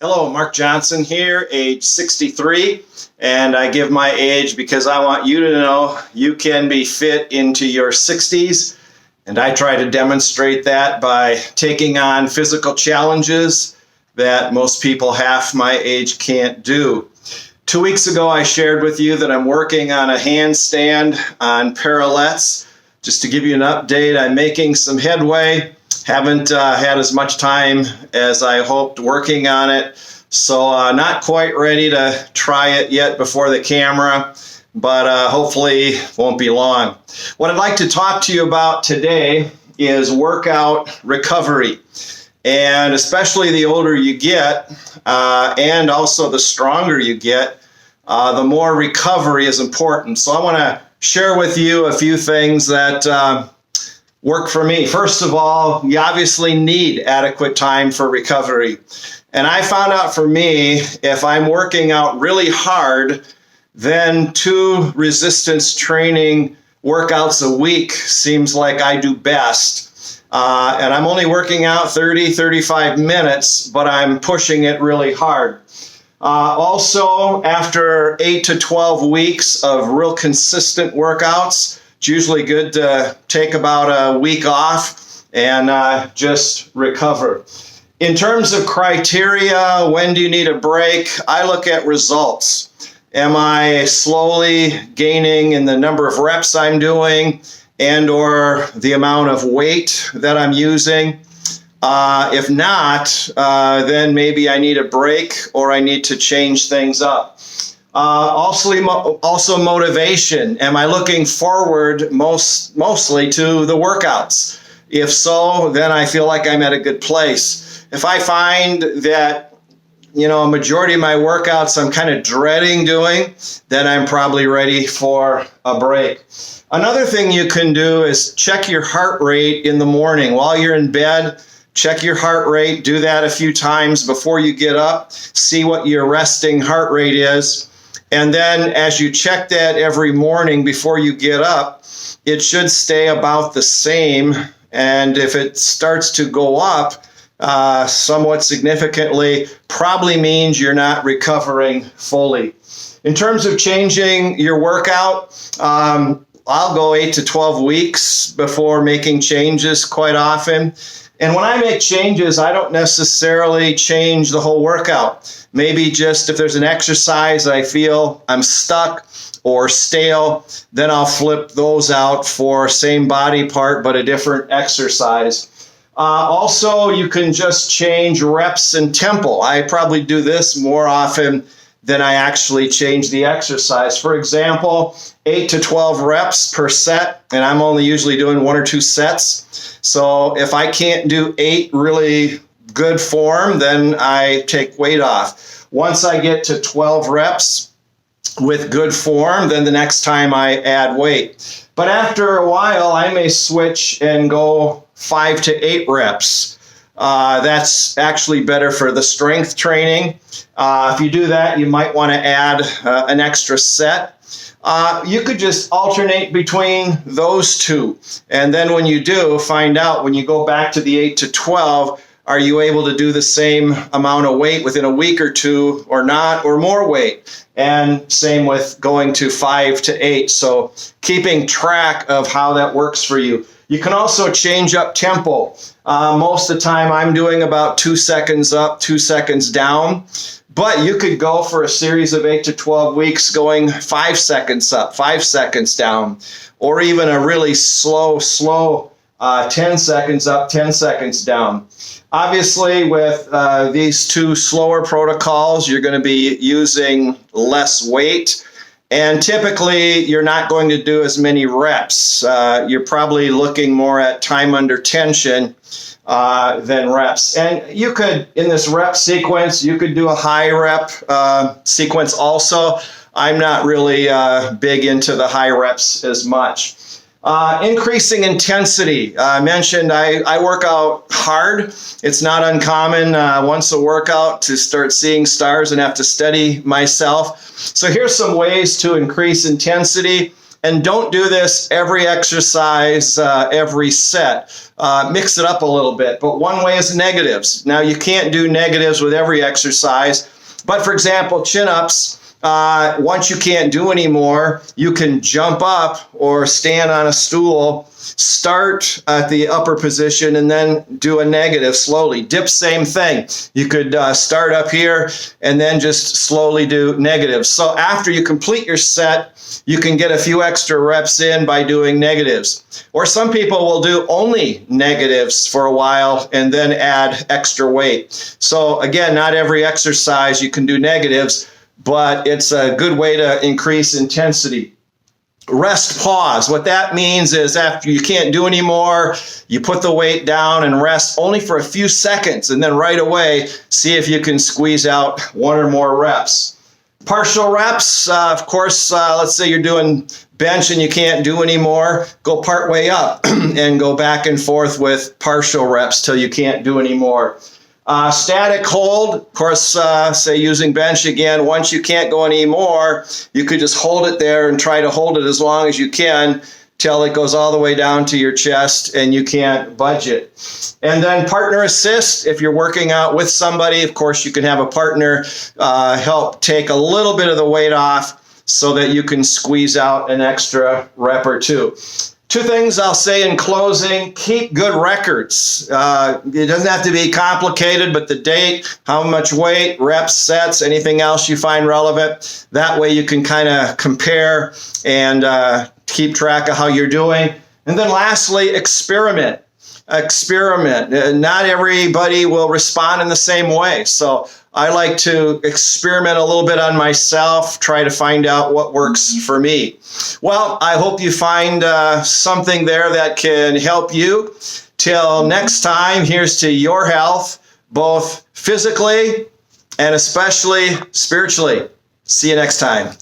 Hello, Mark Johnson here, age 63, and I give my age because I want you to know you can be fit into your 60s, and I try to demonstrate that by taking on physical challenges that most people half my age can't do. 2 weeks ago, I shared with you that I'm working on a handstand on parallettes. Just to give you an update, I'm making some headway. Haven't had as much time as I hoped working on it, so not quite ready to try it yet before the camera, but hopefully won't be long. What I'd like to talk to you about today is workout recovery, and especially the older you get and also the stronger you get, the more recovery is important. So I want to share with you a few things that work for me. First of all, you obviously need adequate time for recovery. And I found out for me, if I'm working out really hard, then 2 resistance training workouts a week seems like I do best. And I'm only working out 30, 35 minutes, but I'm pushing it really hard. Also, after 8 to 12 weeks of real consistent workouts, it's usually good to take about a week off and just recover. In terms of criteria, when do you need a break? I look at results. Am I slowly gaining in the number of reps I'm doing and or the amount of weight that I'm using? If not, then maybe I need a break or I need to change things up. Also motivation. Am I looking forward mostly to the workouts? If so, then I feel like I'm at a good place. If I find that, a majority of my workouts I'm kind of dreading doing, then I'm probably ready for a break. Another thing you can do is check your heart rate in the morning while you're in bed. Check your heart rate. Do that a few times before you get up. See what your resting heart rate is. And then as you check that every morning before you get up, it should stay about the same. And if it starts to go up somewhat significantly, probably means you're not recovering fully. In terms of changing your workout, I'll go 8 to 12 weeks before making changes quite often. And when I make changes, I don't necessarily change the whole workout. Maybe just if there's an exercise I feel I'm stuck or stale, then I'll flip those out for same body part but a different exercise. Also, you can just change reps and tempo. I probably do this more often than I actually change the exercise. For example, 8 to 12 reps per set, and I'm only usually doing 1 or 2 sets. So if I can't do 8 really good form, then I take weight off. Once I get to 12 reps with good form, then the next time I add weight. But after a while, I may switch and go 5 to 8 reps. That's actually better for the strength training. If you do that, you might want to add an extra set. You could just alternate between those 2. And then when you do, find out when you go back to the 8 to 12, are you able to do the same amount of weight within a week or 2 or not, or more weight? And same with going to 5 to 8. So keeping track of how that works for you. You can also change up tempo. Most of the time I'm doing about 2 seconds up, 2 seconds down. But you could go for a series of 8 to 12 weeks going 5 seconds up, 5 seconds down, or even a really slow 10 seconds up, 10 seconds down. Obviously, with these 2 slower protocols, you're going to be using less weight. And typically, you're not going to do as many reps. You're probably looking more at time under tension than reps. And you could, in this rep sequence, you could do a high rep sequence also. I'm not really big into the high reps as much. Increasing intensity. I mentioned I work out hard. It's not uncommon once a workout to start seeing stars and have to steady myself. So here's some ways to increase intensity. And don't do this every exercise, every set. Mix it up a little bit. But one way is negatives. Now, you can't do negatives with every exercise. But for example, chin-ups, once you can't do anymore, you can jump up or stand on a stool, start at the upper position, and then do a negative slowly. Dips, same thing. You could start up here and then just slowly do negatives. So after you complete your set, you can get a few extra reps in by doing negatives. Or some people will do only negatives for a while and then add extra weight. So again, not every exercise you can do negatives, but it's a good way to increase intensity. Rest pause. What that means is after you can't do anymore, you put the weight down and rest only for a few seconds, and then right away, see if you can squeeze out one or more reps. Partial reps, of course, let's say you're doing bench and you can't do anymore, go part way up and go back and forth with partial reps till you can't do anymore. Static hold, of course, say using bench again, once you can't go anymore, you could just hold it there and try to hold it as long as you can till it goes all the way down to your chest and you can't budge it. And then partner assist, if you're working out with somebody, of course, you can have a partner help take a little bit of the weight off so that you can squeeze out an extra rep or two. Two things I'll say in closing: keep good records. It doesn't have to be complicated, but the date, how much weight, reps, sets, anything else you find relevant. That way you can kind of compare and keep track of how you're doing. And then lastly, experiment. Not everybody will respond in the same way. So I like to experiment a little bit on myself, try to find out what works for me. Well, I hope you find something there that can help you. Till next time, here's to your health, both physically and especially spiritually. See you next time.